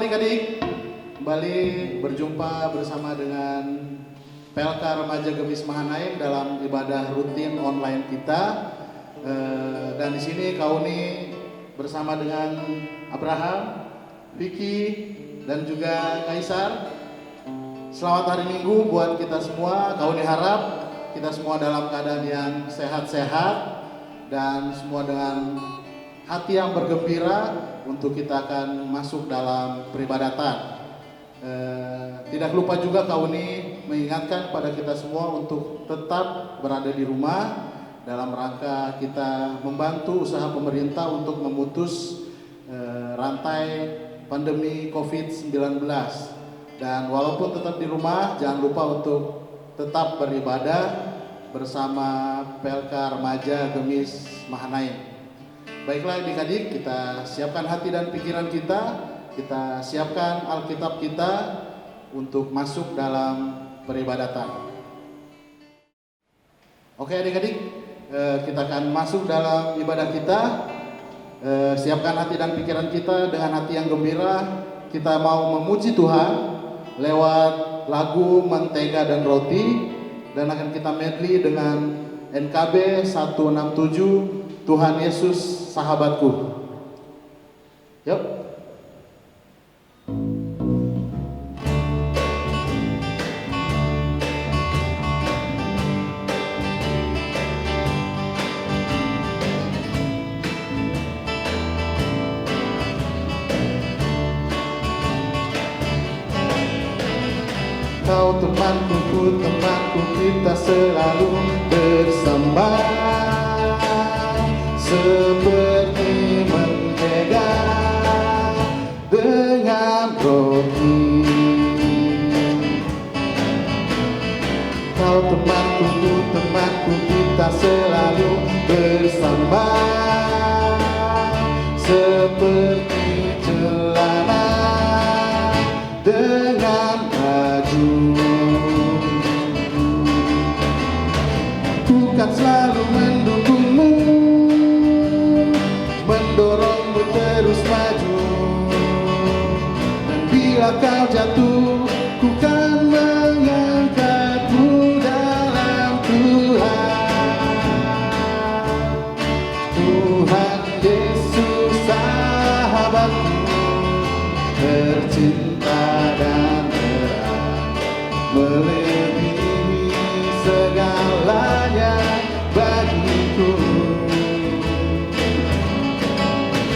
adik-adik, kembali berjumpa bersama dengan PLK Remaja Gemis Mahanaim dalam ibadah rutin online kita. Dan di sini Kauni bersama dengan Abraham, Vicky, dan juga Kaisar. Selamat hari Minggu buat kita semua. Kauni harap kita semua dalam keadaan yang sehat-sehat dan semua dengan hati yang bergembira untuk kita akan masuk dalam peribadatan. Tidak lupa juga Kauni mengingatkan pada kita semua untuk tetap berada di rumah dalam rangka kita membantu usaha pemerintah untuk memutus rantai pandemi COVID-19. Dan walaupun tetap di rumah, jangan lupa untuk tetap beribadah bersama PLK Remaja Gemis Mahanaim. Baiklah adik-adik, kita siapkan hati dan pikiran kita siapkan Alkitab kita untuk masuk dalam peribadatan. Oke adik-adik, kita akan masuk dalam ibadah kita. Siapkan hati dan pikiran kita dengan hati yang gembira. Kita mau memuji Tuhan lewat lagu Mentega dan Roti, dan akan kita medley dengan NKB 167 Tuhan Yesus Sahabatku. Yuk. Kau temanku, ku temanku, kita selalu bersama, seperti mentega dengan roti. Kau temanku, ku temanku, kita selalu bersama, seperti celana dengan baju. Ku kan selalu mendukungmu, mendorongmu terus maju. Dan bila kau jatuh, ku kan mengangkatmu dalam Tuhan. Tuhan Yesus sahabatku, tercinta dan terang, melebihi segalanya bagiku.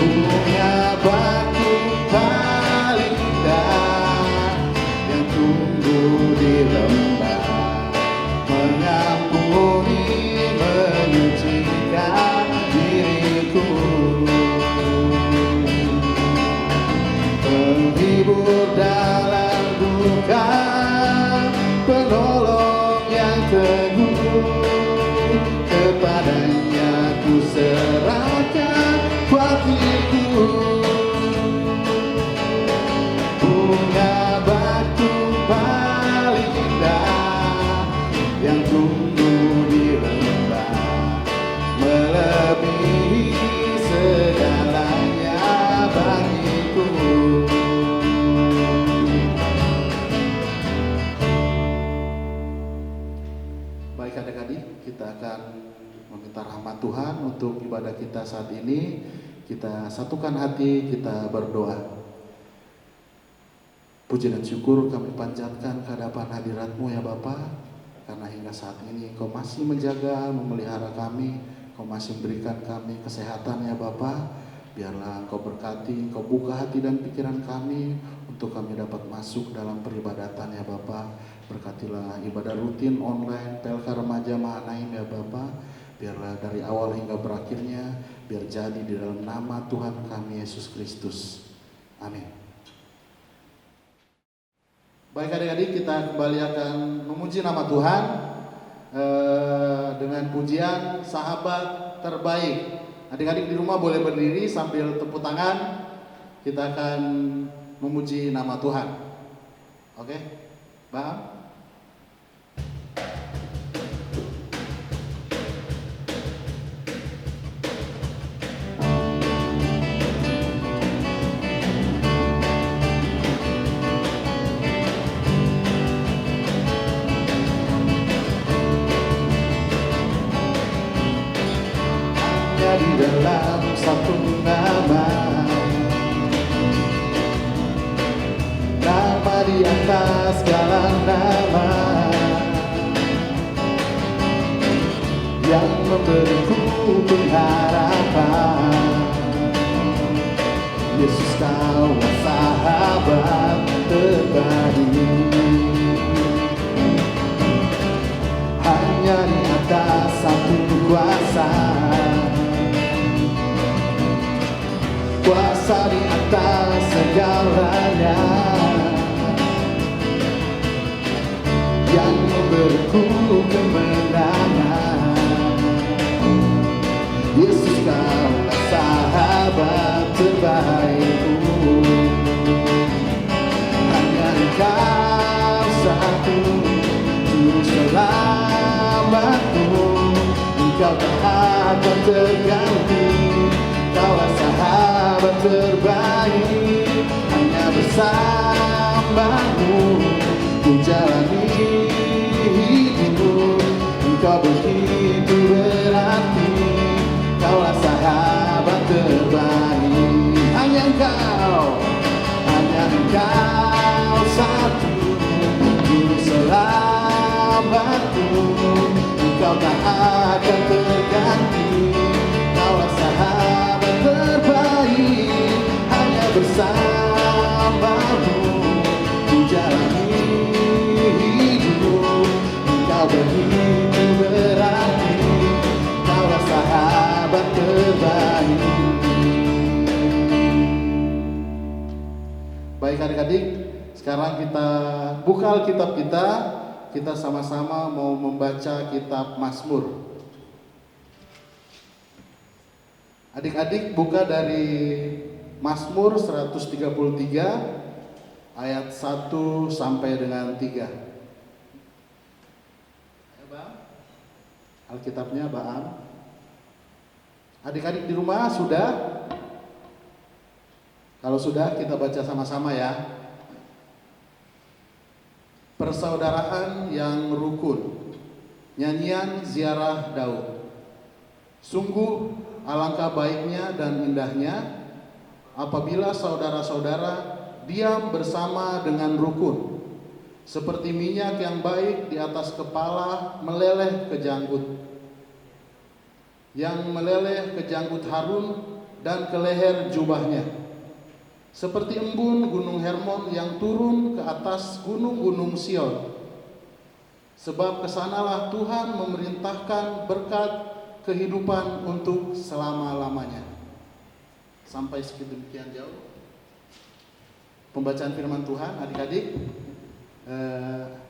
Bunga batu paling indah yang tumbuh di lembah, mengampuni, menyucikan diriku. Penghibur dalam duka, penolong yang teguh, kepadanya ku serahkan hatiku. Bunga batu paling indah yang tumbuh di lembah, melebihi segalanya bagiku. Baik adik-adik, kita akan meminta rahmat Tuhan untuk ibadah kita saat ini. Kita satukan hati, kita berdoa. Puji dan syukur kami panjatkan ke hadapan hadirat-Mu ya Bapa, karena hingga saat ini Engkau masih menjaga, memelihara kami, Engkau masih memberikan kami kesehatan ya Bapa. Biarlah Engkau berkati, Engkau buka hati dan pikiran kami untuk kami dapat masuk dalam peribadatan ya Bapa. Berkatilah ibadah rutin online PLK Remaja Mahanaim ya Bapa. Biarlah dari awal hingga berakhirnya, biar jadi di dalam nama Tuhan kami Yesus Kristus. Amin. Baik adik-adik, kita kembali akan memuji nama Tuhan dengan pujian Sahabat Terbaik. Adik-adik di rumah boleh berdiri sambil tepuk tangan. Kita akan memuji nama Tuhan. Oke, Bang. di dalam satu nama, nama di atas segala nama, yang memberiku pengharapan. Yesus, Kau sahabat terbaik. Hanya di atas satu kuasa, kuasa di atas segalanya, yang memberiku kemenangan. Yesus, Kau sahabat terbaikku. Hanya Engkau satu juru selamatku. Engkau tak akan terganti, Kaulah sahabat terbaik. Hanya bersamamu ku jalani hidup. Engkau begitu berarti, Kaulah sahabat terbaik. Hanya Engkau satu juru selamatku. Engkau tak akan terganti, Kaulah sahabat terbaik. Hanya bersamamu ku jalani hidup. Engkau begitu berarti, Kaulah sahabat terbaik. Baik adik-adik, sekarang kita buka Alkitab kita. Kita sama-sama mau membaca kitab Mazmur. Adik-adik buka dari Mazmur 133 ayat 1 sampai dengan 3. Alkitabnya Baam. Adik-adik di rumah sudah? Kalau sudah, kita baca sama-sama ya. Persaudaraan yang rukun, nyanyian ziarah Daud. Sungguh alangkah baiknya dan indahnya apabila saudara-saudara diam bersama dengan rukun, seperti minyak yang baik di atas kepala meleleh ke janggut, yang meleleh ke janggut Harun dan ke leher jubahnya. Seperti embun gunung Hermon yang turun ke atas gunung-gunung Sion. Sebab kesanalah Tuhan memerintahkan berkat kehidupan untuk selama-lamanya. Sampai sedemikian jauh pembacaan firman Tuhan. Adik-adik,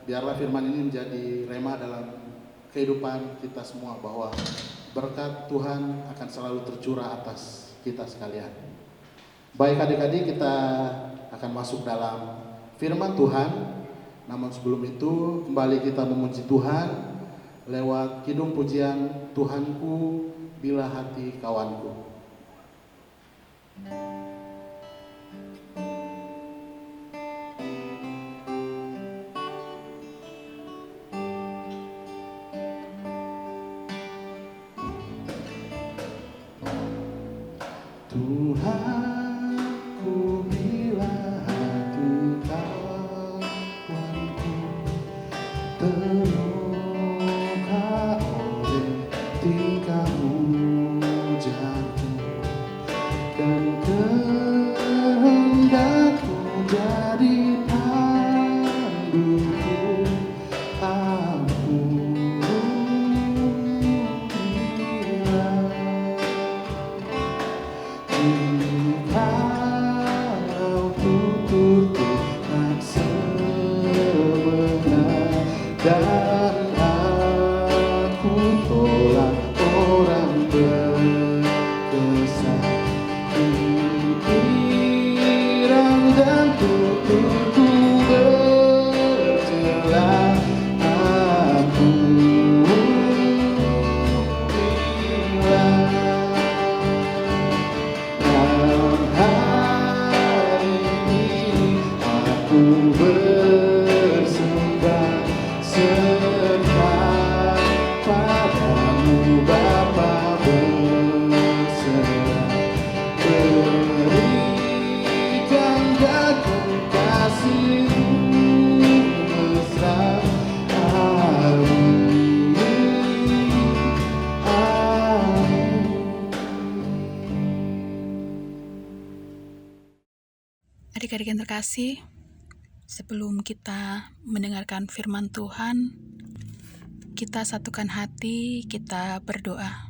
biarlah firman ini menjadi rema dalam kehidupan kita semua, bahwa berkat Tuhan akan selalu tercurah atas kita sekalian. Baik adik-adik, kita akan masuk dalam firman Tuhan. Namun sebelum itu, kembali kita memuji Tuhan lewat kidung pujian Tuhanku bila hati kawanku. Tuhan, bersembah Adik-adik yang terkasih, sebelum kita mendengarkan firman Tuhan, kita satukan hati, kita berdoa.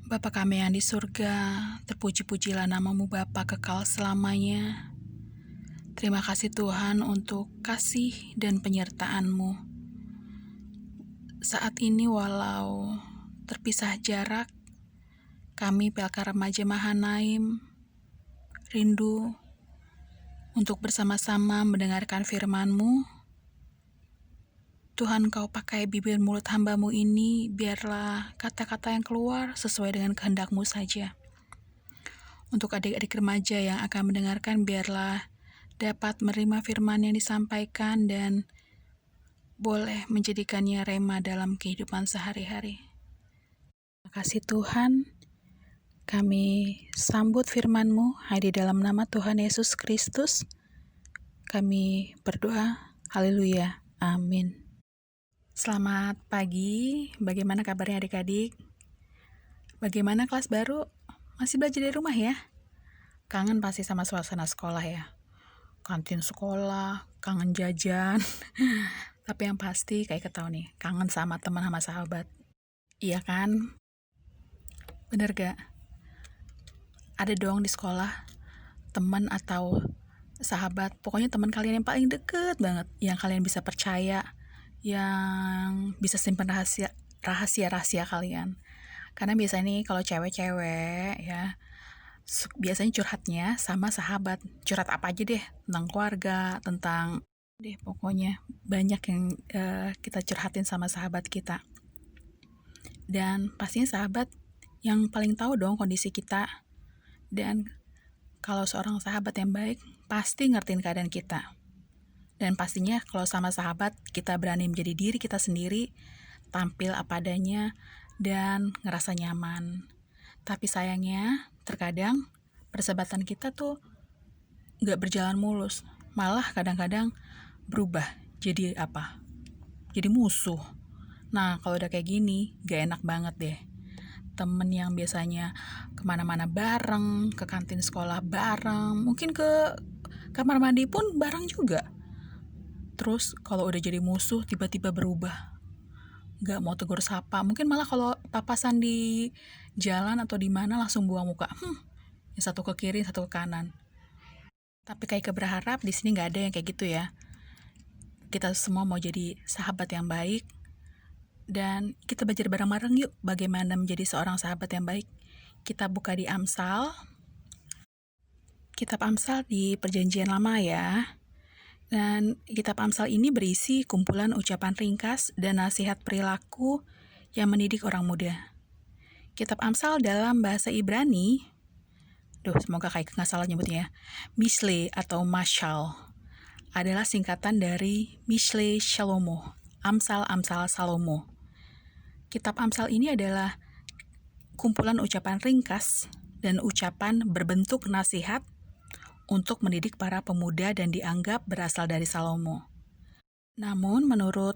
Bapa kami yang di surga, terpuji-pujilah namamu Bapa kekal selamanya. Terima kasih Tuhan untuk kasih dan penyertaan-Mu. Saat ini walau terpisah jarak, kami PLK Remaja Mahanaim rindu untuk bersama-sama mendengarkan firman-Mu. Tuhan, Kau pakai bibir mulut hamba-Mu ini, biarlah kata-kata yang keluar sesuai dengan kehendak-Mu saja. Untuk adik-adik remaja yang akan mendengarkan, biarlah dapat menerima firman yang disampaikan dan boleh menjadikannya rema dalam kehidupan sehari-hari. Terima kasih Tuhan, kami sambut firman-Mu, di dalam nama Tuhan Yesus Kristus. Kami berdoa, haleluya, amin. Selamat pagi, bagaimana kabarnya adik-adik? Bagaimana kelas baru? Masih belajar di rumah ya? Kangen pasti sama suasana sekolah ya? Kantin sekolah, kangen jajan. Tapi yang pasti kayak ketahui nih, kangen sama teman sama sahabat. Iya kan? Bener gak? Ada dong di sekolah teman atau sahabat, pokoknya teman kalian yang paling deket banget, yang kalian bisa percaya, yang bisa simpan rahasia kalian. Karena biasanya nih kalau cewek-cewek ya, biasanya curhatnya sama sahabat. Curhat apa aja deh, tentang keluarga, tentang pokoknya banyak yang kita curhatin sama sahabat kita. Dan pastinya sahabat yang paling tahu dong kondisi kita. Dan kalau seorang sahabat yang baik, pasti ngertiin keadaan kita. Dan pastinya kalau sama sahabat, kita berani menjadi diri kita sendiri, tampil apa adanya, dan ngerasa nyaman. Tapi sayangnya, terkadang persahabatan kita tuh gak berjalan mulus. Malah kadang-kadang berubah jadi apa? Jadi musuh. Nah, kalau udah kayak gini, gak enak banget deh. Temen yang biasanya kemana-mana bareng, ke kantin sekolah bareng, mungkin ke kamar mandi pun bareng juga. Terus kalau udah jadi musuh tiba-tiba berubah, gak mau tegur sapa, mungkin malah kalau papasan di jalan atau di mana langsung buang muka, yang satu ke kiri, satu ke kanan. Tapi kayak berharap di sini gak ada yang kayak gitu ya. Kita semua mau jadi sahabat yang baik, dan kita belajar bareng-bareng yuk bagaimana menjadi seorang sahabat yang baik. Kita buka di Amsal, kitab Amsal di Perjanjian Lama ya. Dan kitab Amsal ini berisi kumpulan ucapan ringkas dan nasihat perilaku yang mendidik orang muda. Kitab Amsal dalam bahasa Ibrani, semoga kayak nggak salah nyebutnya, Mishle atau Mashal, adalah singkatan dari Mishle Shalomo, Amsal Salomo. Kitab Amsal ini adalah kumpulan ucapan ringkas dan ucapan berbentuk nasihat untuk mendidik para pemuda dan dianggap berasal dari Salomo. Namun menurut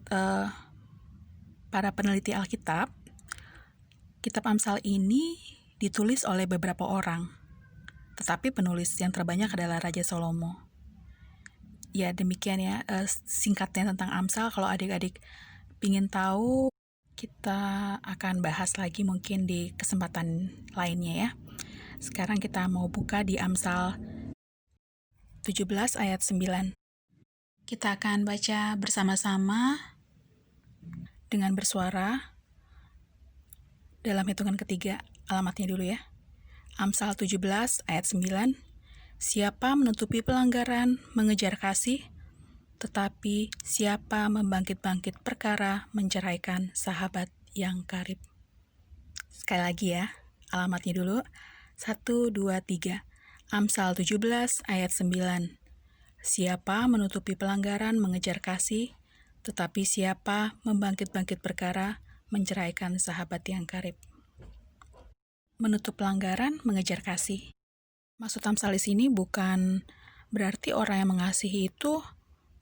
para peneliti Alkitab, kitab Amsal ini ditulis oleh beberapa orang, tetapi penulis yang terbanyak adalah Raja Salomo. Ya demikian ya singkatnya tentang Amsal. Kalau adik-adik ingin tahu, kita akan bahas lagi mungkin di kesempatan lainnya ya. Sekarang kita mau buka di Amsal 17 ayat 9. Kita akan baca bersama-sama dengan bersuara dalam hitungan ketiga. Alamatnya dulu ya. Amsal 17 ayat 9. Siapa menutupi pelanggaran mengejar kasih, tetapi siapa membangkit-bangkit perkara menceraikan sahabat yang karib. Sekali lagi ya, alamatnya dulu. 1, 2, 3. Amsal 17 ayat 9. Siapa menutupi pelanggaran mengejar kasih, tetapi siapa membangkit-bangkit perkara menceraikan sahabat yang karib. Menutup pelanggaran mengejar kasih. Maksud Amsal di sini bukan berarti orang yang mengasihi itu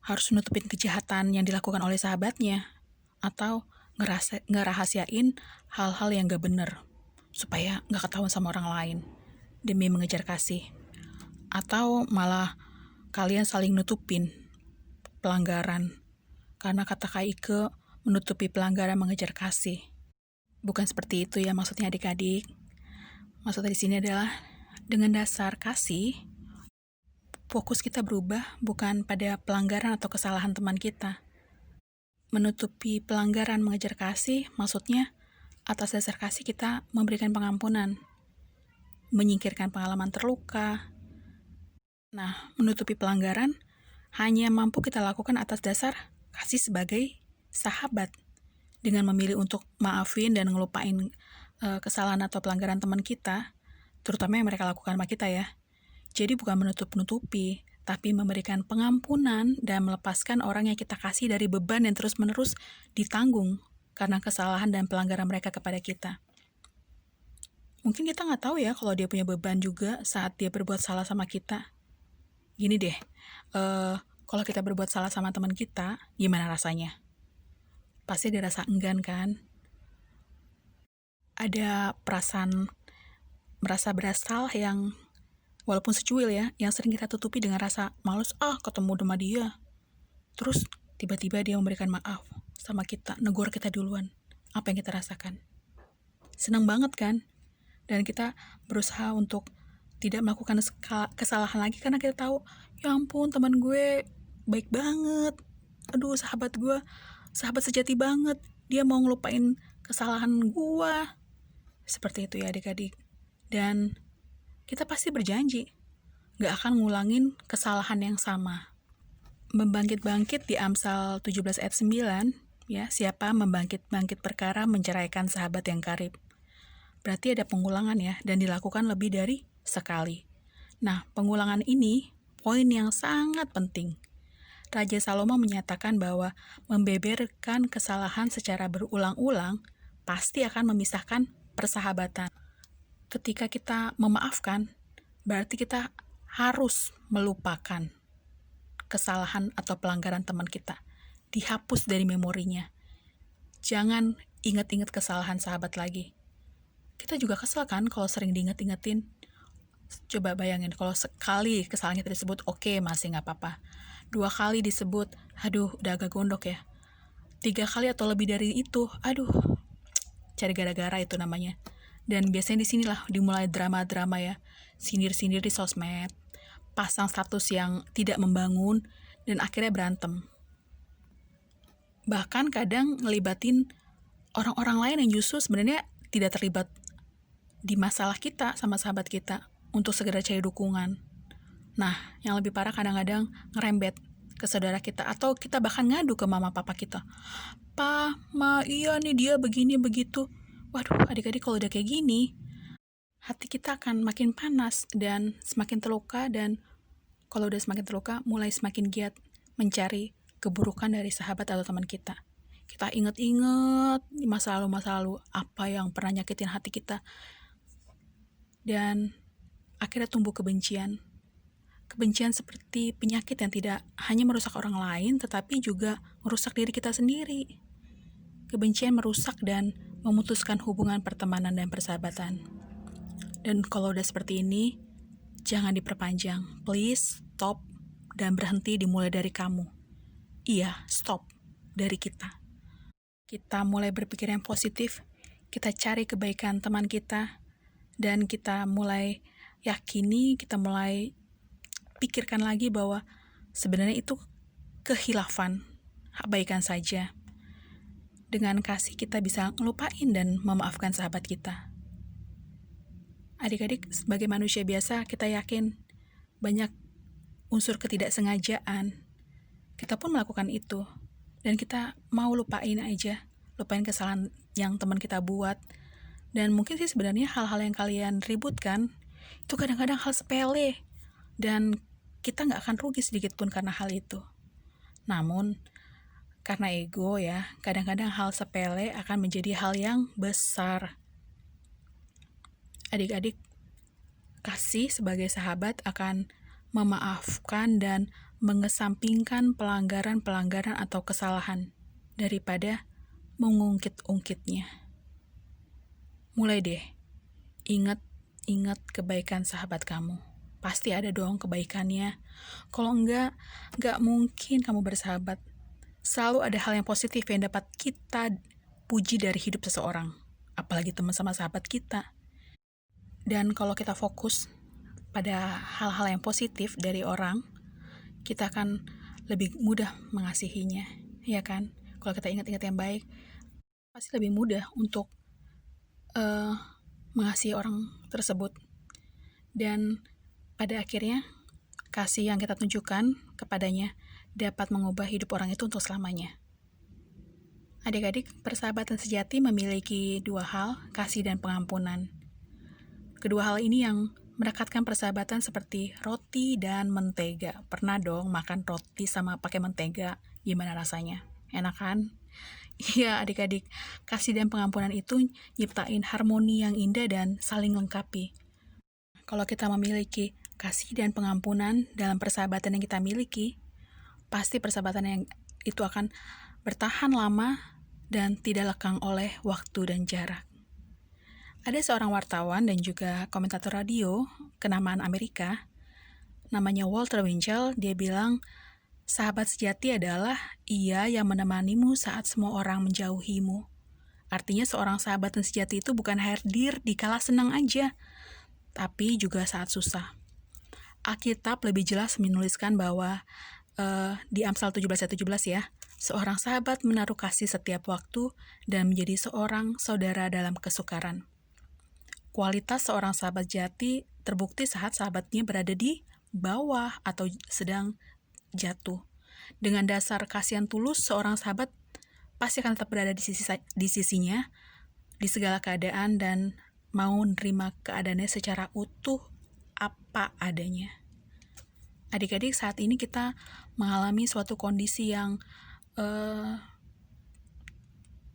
harus menutupin kejahatan yang dilakukan oleh sahabatnya, atau ngerahasiain hal-hal yang gak bener supaya gak ketahuan sama orang lain demi mengejar kasih, atau malah kalian saling nutupin pelanggaran. Karena kata Kak Ike, menutupi pelanggaran mengejar kasih. Bukan seperti itu ya maksudnya adik-adik. Maksudnya di sini adalah dengan dasar kasih, fokus kita berubah bukan pada pelanggaran atau kesalahan teman kita. Menutupi pelanggaran mengejar kasih, maksudnya atas dasar kasih kita memberikan pengampunan, menyingkirkan pengalaman terluka. Nah, menutupi pelanggaran hanya mampu kita lakukan atas dasar kasih sebagai sahabat. Dengan memilih untuk maafin dan ngelupain kesalahan atau pelanggaran teman kita, terutama yang mereka lakukan sama kita ya. Jadi bukan menutup-nutupi, tapi memberikan pengampunan dan melepaskan orang yang kita kasih dari beban yang terus-menerus ditanggung karena kesalahan dan pelanggaran mereka kepada kita. Mungkin kita nggak tahu ya kalau dia punya beban juga saat dia berbuat salah sama kita. Gini deh, kalau kita berbuat salah sama teman kita, gimana rasanya? Pasti ada rasa enggan kan? Ada perasaan merasa bersalah yang walaupun secuil ya, yang sering kita tutupi dengan rasa males ketemu sama dia. Terus tiba-tiba dia memberikan maaf sama kita, negur kita duluan. Apa yang kita rasakan? Senang banget kan? Dan kita berusaha untuk tidak melakukan kesalahan lagi karena kita tahu, ya ampun teman gue baik banget. Aduh sahabat gue, sahabat sejati banget. Dia mau ngelupain kesalahan gue. Seperti itu ya adik-adik. Dan kita pasti berjanji gak akan ngulangin kesalahan yang sama. Membangkit-bangkit di Amsal 17 ayat 9, ya, siapa membangkit-bangkit perkara menceraikan sahabat yang karib. Berarti ada pengulangan ya, dan dilakukan lebih dari sekali. Nah, pengulangan ini poin yang sangat penting. Raja Salomo menyatakan bahwa membeberkan kesalahan secara berulang-ulang pasti akan memisahkan persahabatan. Ketika kita memaafkan, berarti kita harus melupakan kesalahan atau pelanggaran teman kita. Dihapus dari memorinya. Jangan ingat-ingat kesalahan sahabat lagi. Kita juga kesel kan kalau sering diingat-ingetin. Coba bayangin kalau sekali kesalahan kita disebut, oke, masih gak apa-apa. 2 kali disebut, aduh udah agak gondok ya. 3 kali atau lebih dari itu, aduh, cari gara-gara itu namanya. Dan biasanya disinilah dimulai drama-drama ya, sindir-sindir di sosmed, pasang status yang tidak membangun, dan akhirnya berantem. Bahkan kadang ngelibatin orang-orang lain yang justru sebenarnya tidak terlibat di masalah kita sama sahabat kita untuk segera cari dukungan. Nah, yang lebih parah kadang-kadang ngerembet ke saudara kita atau kita bahkan ngadu ke mama papa kita. Pa, ma, iya nih dia begini begitu. Waduh, adik-adik kalau udah kayak gini, hati kita akan makin panas dan semakin terluka, dan kalau udah semakin terluka, mulai semakin giat mencari keburukan dari sahabat atau teman kita. Kita inget-inget di masa lalu, apa yang pernah nyakitin hati kita. Dan akhirnya tumbuh kebencian. Kebencian seperti penyakit yang tidak hanya merusak orang lain, tetapi juga merusak diri kita sendiri. Kebencian merusak dan memutuskan hubungan pertemanan dan persahabatan. Dan kalau udah seperti ini, jangan diperpanjang. Please stop dan berhenti dimulai dari kamu. Iya, stop dari kita. Kita mulai berpikir yang positif, kita cari kebaikan teman kita, dan kita mulai yakini, kita mulai pikirkan lagi bahwa sebenarnya itu kehilafan, abaikan saja. Dengan kasih kita bisa ngelupain dan memaafkan sahabat kita. Adik-adik, sebagai manusia biasa, kita yakin banyak unsur ketidaksengajaan. Kita pun melakukan itu. Dan kita mau lupain aja. Lupain kesalahan yang teman kita buat. Dan mungkin sih sebenarnya hal-hal yang kalian ributkan, itu kadang-kadang hal sepele. Dan kita gak akan rugi sedikit pun karena hal itu. Namun, karena ego ya, kadang-kadang hal sepele akan menjadi hal yang besar. Adik-adik, kasih sebagai sahabat akan memaafkan dan mengesampingkan pelanggaran-pelanggaran atau kesalahan daripada mengungkit-ungkitnya. Mulai deh, ingat kebaikan sahabat kamu. pasti ada dong kebaikannya. Kalau enggak mungkin kamu bersahabat. Selalu ada hal yang positif yang dapat kita puji dari hidup seseorang, apalagi teman sama sahabat kita. Dan kalau kita fokus pada hal-hal yang positif dari orang, kita akan lebih mudah mengasihinya, ya kan? Kalau kita ingat-ingat yang baik, pasti lebih mudah untuk mengasihi orang tersebut. Dan pada akhirnya, kasih yang kita tunjukkan kepadanya dapat mengubah hidup orang itu untuk selamanya. Adik-adik, persahabatan sejati memiliki dua hal, kasih dan pengampunan. Kedua hal ini yang merekatkan persahabatan seperti roti dan mentega. Pernah dong makan roti sama pakai mentega? Gimana rasanya? Enak kan? Iya adik-adik, kasih dan pengampunan itu nyiptain harmoni yang indah dan saling lengkapi. Kalau kita memiliki kasih dan pengampunan dalam persahabatan yang kita miliki, pasti persahabatan yang itu akan bertahan lama dan tidak lekang oleh waktu dan jarak. Ada seorang wartawan dan juga komentator radio kenamaan Amerika, namanya Walter Winchell. Dia bilang, sahabat sejati adalah ia yang menemanimu saat semua orang menjauhimu. Artinya seorang sahabat yang sejati itu bukan hadir di kala senang aja, tapi juga saat susah. Alkitab lebih jelas menuliskan bahwa di Amsal 17:17 ya, seorang sahabat menaruh kasih setiap waktu dan menjadi seorang saudara dalam kesukaran. Kualitas seorang sahabat jati terbukti saat sahabatnya berada di bawah atau sedang jatuh. Dengan dasar kasih yang tulus, seorang sahabat pasti akan tetap berada di sisinya di segala keadaan dan mau menerima keadaannya secara utuh apa adanya. Adik-adik, saat ini kita mengalami suatu kondisi yang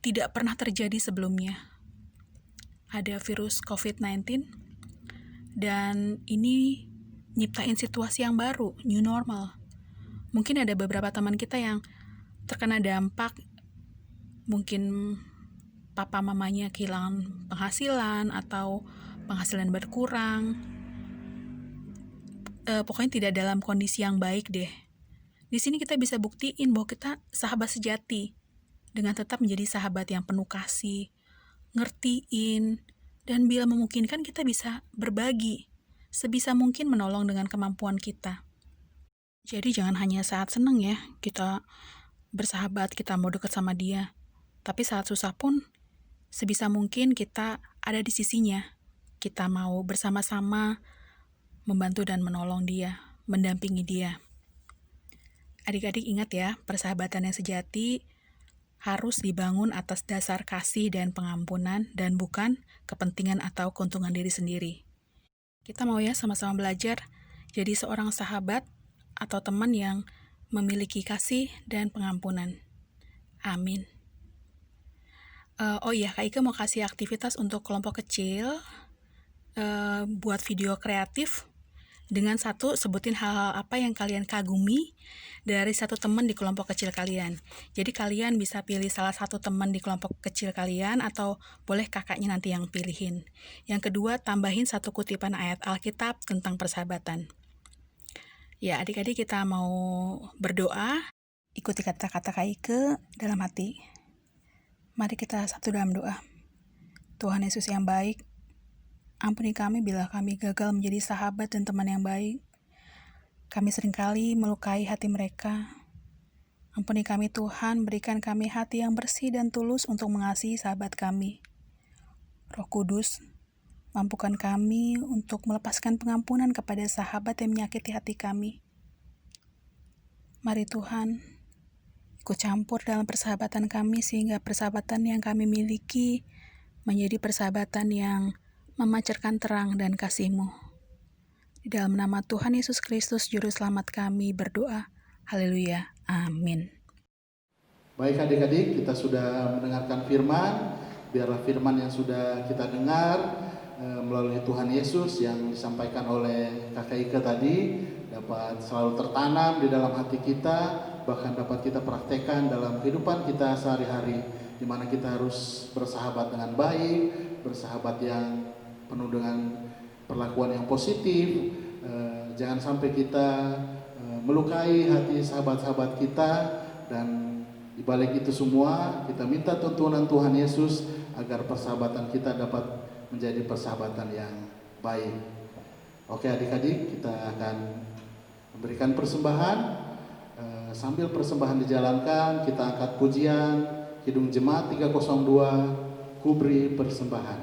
tidak pernah terjadi sebelumnya. Ada virus COVID-19 dan ini nyiptain situasi yang baru, new normal. Mungkin ada beberapa teman kita yang terkena dampak, mungkin papa mamanya kehilangan penghasilan atau penghasilan berkurang. Pokoknya tidak dalam kondisi yang baik deh. Di sini kita bisa buktiin bahwa kita sahabat sejati dengan tetap menjadi sahabat yang penuh kasih, ngertiin, dan bila memungkinkan kita bisa berbagi, sebisa mungkin menolong dengan kemampuan kita. Jadi jangan hanya saat senang ya, kita bersahabat, kita mau dekat sama dia. Tapi saat susah pun, sebisa mungkin kita ada di sisinya. Kita mau bersama-sama membantu dan menolong dia, mendampingi dia. Adik-adik ingat ya, persahabatan yang sejati harus dibangun atas dasar kasih dan pengampunan dan bukan kepentingan atau keuntungan diri sendiri. Kita mau ya sama-sama belajar jadi seorang sahabat atau teman yang memiliki kasih dan pengampunan. Amin. Oh iya, Kak Ike mau kasih aktivitas untuk kelompok kecil, buat video kreatif. Dengan satu, sebutin hal-hal apa yang kalian kagumi dari satu teman di kelompok kecil kalian. Jadi kalian bisa pilih salah satu teman di kelompok kecil kalian atau boleh kakaknya nanti yang pilihin. Yang kedua, tambahin satu kutipan ayat Alkitab tentang persahabatan. Ya, adik-adik kita mau berdoa. Ikuti kata-kata Kak Ike dalam hati. Mari kita satu dalam doa. Tuhan Yesus yang baik, ampuni kami bila kami gagal menjadi sahabat dan teman yang baik. Kami seringkali melukai hati mereka. Ampuni kami Tuhan, berikan kami hati yang bersih dan tulus untuk mengasihi sahabat kami. Roh Kudus, mampukan kami untuk melepaskan pengampunan kepada sahabat yang menyakiti hati kami. Mari Tuhan, ikut campur dalam persahabatan kami sehingga persahabatan yang kami miliki menjadi persahabatan yang memancarkan terang dan kasih-Mu. Di dalam nama Tuhan Yesus Kristus, Juru Selamat kami berdoa. Haleluya. Amin. Baik adik-adik, kita sudah mendengarkan firman. Biarlah firman yang sudah kita dengar melalui Tuhan Yesus yang disampaikan oleh Kakak Ika tadi dapat selalu tertanam di dalam hati kita, bahkan dapat kita praktekkan dalam kehidupan kita sehari-hari, di mana kita harus bersahabat dengan baik, bersahabat yang penuh dengan perlakuan yang positif, jangan sampai kita melukai hati sahabat-sahabat kita, dan di balik itu semua kita minta tuntunan Tuhan Yesus agar persahabatan kita dapat menjadi persahabatan yang baik. Oke adik-adik, kita akan memberikan persembahan. Sambil persembahan dijalankan, kita angkat pujian Kidung Jemaat 302, Kubri Persembahan.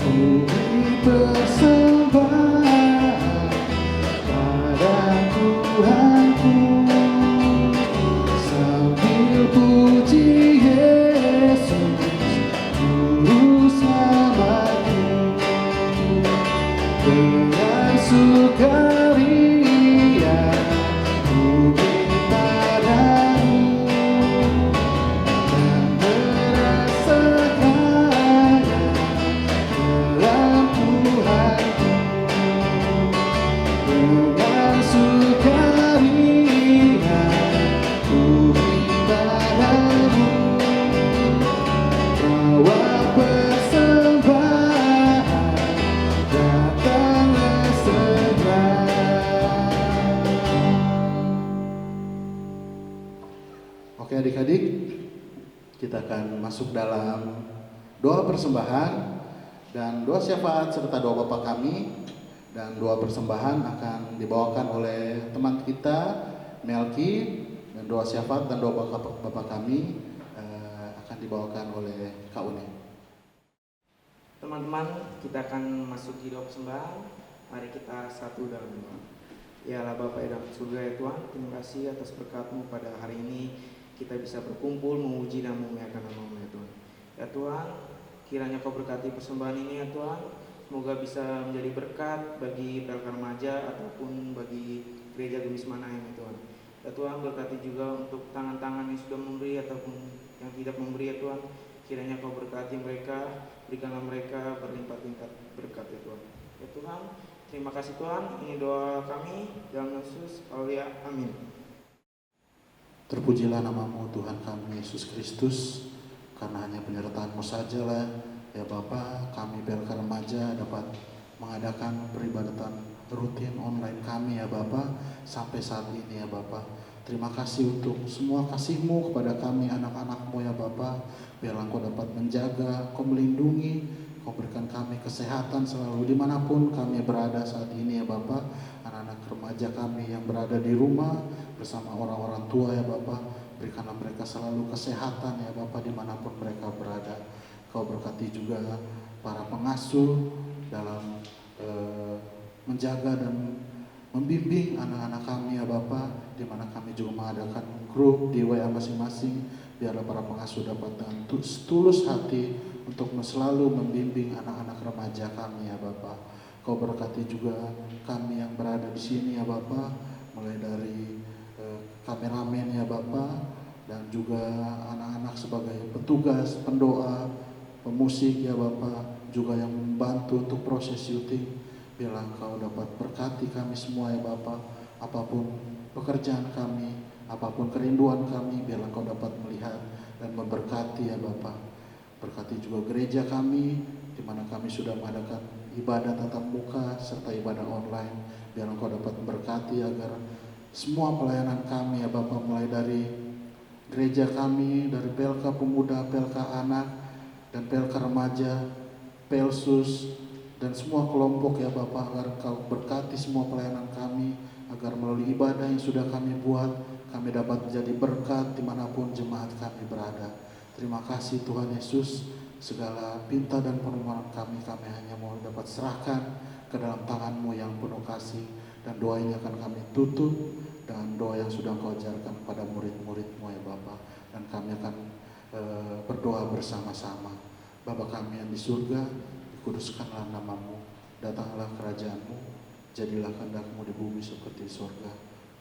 Kubri persembahan pada Tuhanku, sambil puji Yesus Juru Selamatku, dengan sukaria kubri padamu, dan merasakannya dalam Tuhanku, dengan sukaria kubri padamu, bawa persembahan, datanglah segera. Oke adik-adik, kita akan masuk dalam doa persembahan dan doa syafaat serta doa Bapa kami. Dan doa persembahan akan dibawakan oleh teman kita Melki, dan doa syafaat dan doa Bapa kami akan dibawakan oleh Kak Uni. Teman-teman, kita akan masuk di doa persembahan. Mari kita satu dalam doa. Ya Allah Bapa yang dalam surga ya Tuhan, terima kasih atas berkat-Mu pada hari ini. Kita bisa berkumpul memuji dan memuliakan nama-Mu ya Tuhan. Ya Tuhan, kiranya Kau berkati persembahan ini ya Tuhan. Semoga bisa menjadi berkat bagi PLK Remaja ataupun bagi Gereja Gemis Mahanaim ya Tuhan. Ya Tuhan, berkati juga untuk tangan-tangan yang sudah memberi ataupun yang tidak memberi ya Tuhan. Kiranya Kau berkati mereka, berikanlah mereka berlimpah-limpah berkat ya Tuhan. Ya Tuhan, terima kasih Tuhan. Ini doa kami dalam Yesus. Haleluya. Amin. Terpujilah nama-Mu Tuhan kami Yesus Kristus, karena hanya penyertaan-Mu sajalah ya Bapa, kami PLK Remaja dapat mengadakan peribadatan rutin online kami ya Bapa sampai saat ini ya Bapa. Terima kasih untuk semua kasih-Mu kepada kami anak-anak-Mu ya Bapa. Biarlah Engkau dapat menjaga, Kau melindungi, Kau berikan kami kesehatan selalu dimanapun kami berada saat ini ya Bapa. Anak-anak remaja kami yang berada di rumah bersama orang-orang tua ya Bapa, berikanlah mereka selalu kesehatan ya Bapa dimanapun mereka berada. Kau berkati juga para pengasuh dalam menjaga dan membimbing anak-anak kami ya Bapa, di mana kami juga mengadakan grup di WA masing-masing. Biarlah para pengasuh dapat dengan tulus hati untuk selalu membimbing anak-anak remaja kami ya Bapa. Kau berkati juga kami yang berada di sini ya Bapa, mulai dari kameramen ya Bapa, dan juga anak-anak sebagai petugas, pendoa, pemusik ya Bapak, juga yang membantu untuk proses syuting. Biarlah Engkau dapat berkati kami semua ya Bapak, apapun pekerjaan kami, apapun kerinduan kami, biarlah Engkau dapat melihat dan memberkati ya Bapak. Berkati juga gereja kami, di mana kami sudah mengadakan ibadah tatap muka serta ibadah online. Biarlah Engkau dapat memberkati agar semua pelayanan kami ya Bapak, mulai dari gereja kami, dari PLK Pemuda, PLK Anak, dan PLK Remaja, Pelsus, dan semua kelompok ya Bapak, agar Engkau berkati semua pelayanan kami, agar melalui ibadah yang sudah kami buat, kami dapat menjadi berkat dimanapun jemaat kami berada. Terima kasih Tuhan Yesus, segala pinta dan permohonan kami hanya mau dapat serahkan ke dalam tangan-Mu yang penuh kasih, dan doa ini akan kami tutup dengan doa yang sudah Engkau ajarkan kepada murid-murid-Mu ya Bapak, dan kami akan berdoa bersama-sama. Bapa kami yang di surga, dikuduskanlah nama-Mu, datanglah kerajaan-Mu, jadilah kehendak-Mu di bumi seperti di surga.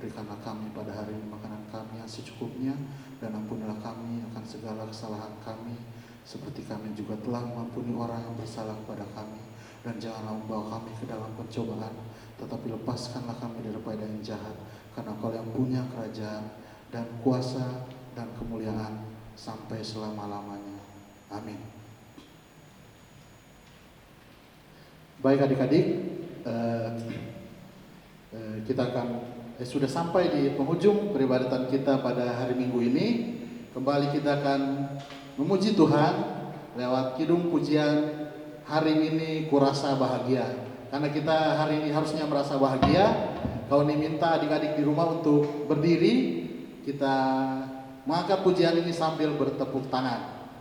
Berikanlah kami pada hari ini makanan kami yang secukupnya, dan ampunilah kami akan segala kesalahan kami, seperti kami juga telah mengampuni orang yang bersalah kepada kami. Dan janganlah membawa kami ke dalam pencobaan, tetapi lepaskanlah kami daripada yang jahat, karena Engkau yang punya kerajaan dan kuasa dan kemuliaan sampai selama-lamanya. Amin. Baik adik-adik, kita akan sudah sampai di penghujung peribadatan kita pada hari Minggu ini. Kembali kita akan memuji Tuhan lewat kidung pujian hari ini kurasa bahagia. Karena kita hari ini harusnya merasa bahagia. Kau ini minta adik-adik di rumah untuk berdiri. Kita mengangkat pujian ini sambil bertepuk tangan.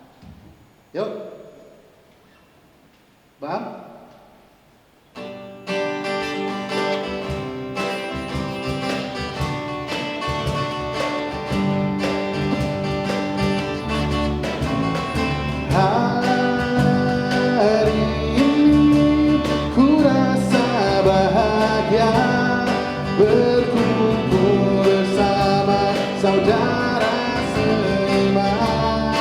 Yuk, Bang. Hari ini ku rasa bahagia berkumpul bersama saudara seiman.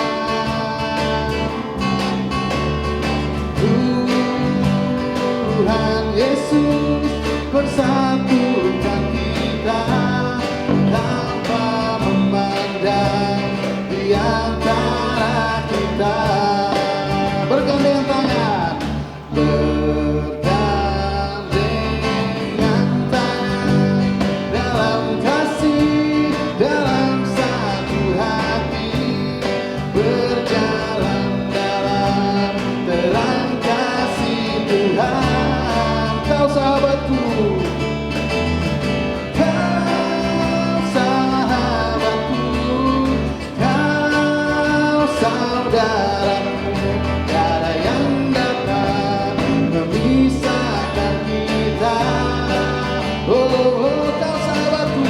Tuhan Yesus bersatukan kita tanpa memandang di antara kita. Bergandengan tangan, bergandengan tangan dalam kasih, dalam satu hati, berjalan dalam terang kasih Tuhan. Kau sahabatku, kau sahabatku, kau saudaraku, tiada yang dapat memisahkan kita. Oh, kau sahabatku,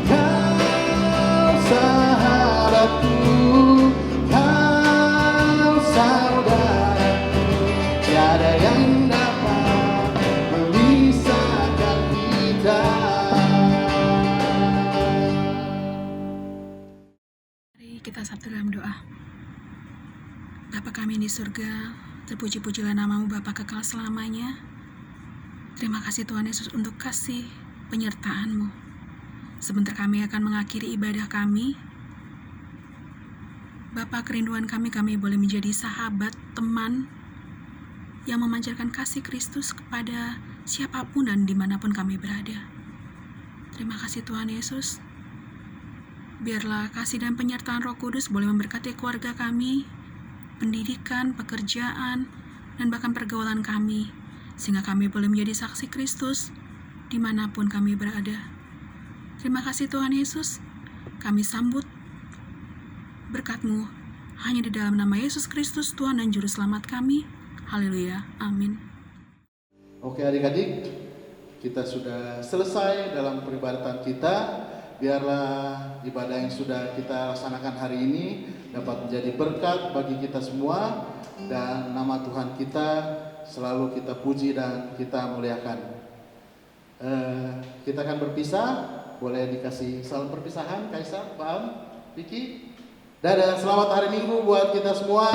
kau sahabatku, kau saudaraku, tiada yang dapat memisahkan kita. Mari kita satu dalam doa. Bapa kami di surga, terpuji-pujilah namamu Bapa kekal selamanya. Terima kasih Tuhan Yesus untuk kasih penyertaan-Mu. Sebentar kami akan mengakhiri ibadah kami. Bapa, kerinduan kami boleh menjadi sahabat, teman yang memancarkan kasih Kristus kepada siapapun dan dimanapun kami berada. Terima kasih Tuhan Yesus. Biarlah kasih dan penyertaan Roh Kudus boleh memberkati keluarga kami, pendidikan, pekerjaan, dan bahkan pergaulan kami, sehingga kami boleh menjadi saksi Kristus dimanapun kami berada. Terima kasih Tuhan Yesus. Kami sambut berkat-Mu hanya di dalam nama Yesus Kristus, Tuhan dan Juru Selamat kami. Haleluya. Amin. Oke adik-adik, kita sudah selesai dalam peribadatan kita. Biarlah ibadah yang sudah kita laksanakan hari ini dapat menjadi berkat bagi kita semua, dan nama Tuhan kita selalu kita puji dan kita muliakan. Kita akan berpisah. Boleh dikasih salam perpisahan, Kaisar, Pak Am, Vicky. Dadah, selamat hari Minggu buat kita semua.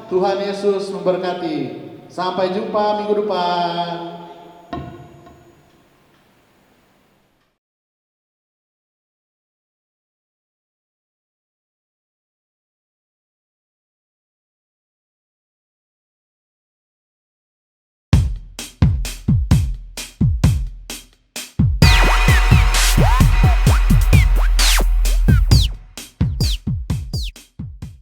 Tuhan Yesus memberkati. Sampai jumpa minggu depan.